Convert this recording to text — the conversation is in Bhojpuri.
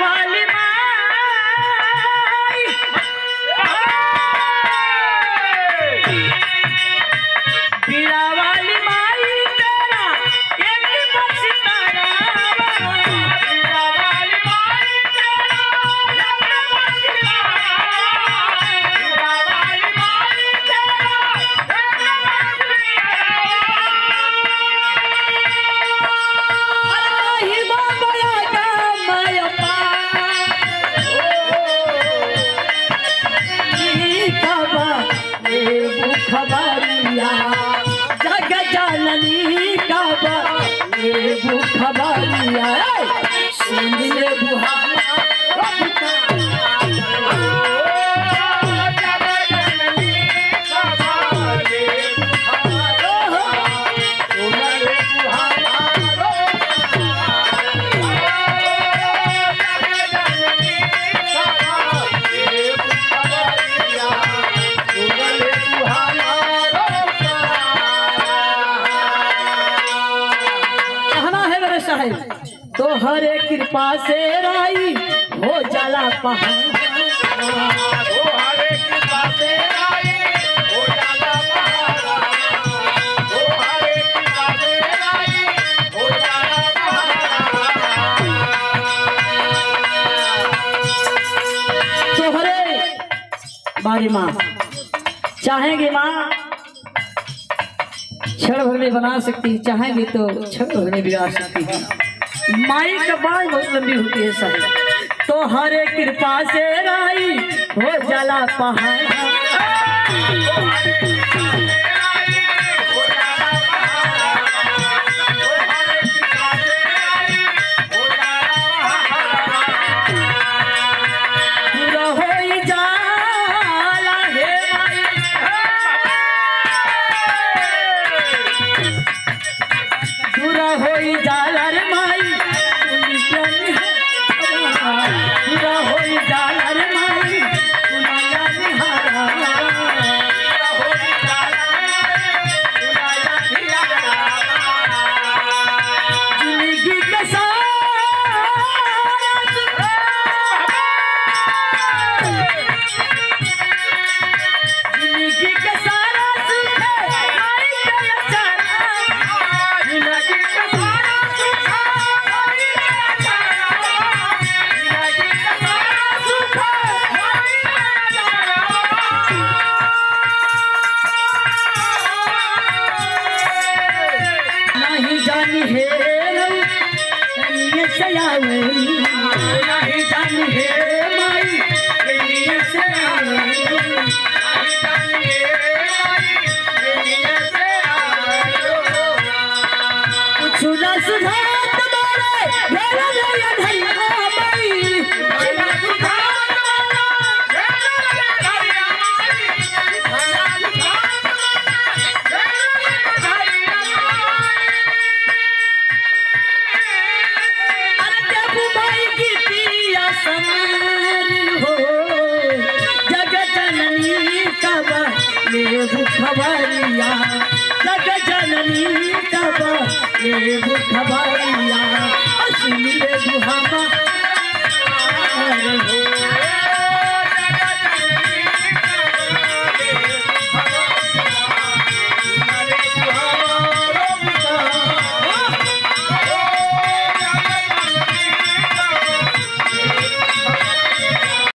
वाली माई बीड़ा वाली माई तेरा एक बस तारा बीड़ा वाली माई तेरा एक बस तारा बीड़ा वाली माई तेरा एक खबरिया जग जननी काबा ये खबरिया सुन ले बुहारा तो हरे कृपा से राई हो जाला पहाड़ हो हरे कृपा से राई हो जाला पहाड़ हो हरे कृपा से राई हो जाला पहाड़। तोहरे बारी माँ चाहेंगे माँ क्षण भर में बना सकती, चाहेंगे तो क्षण भर में बिगा सकती है। माई का बाल बहुत लंबी होती है साहब। तो हरे कृपा से राई हो जाला पहाड़ नहीं जानी है माई से कुछ न सुधात खबरिया जग जननी तब ये खबरिया सुन ले दुहामा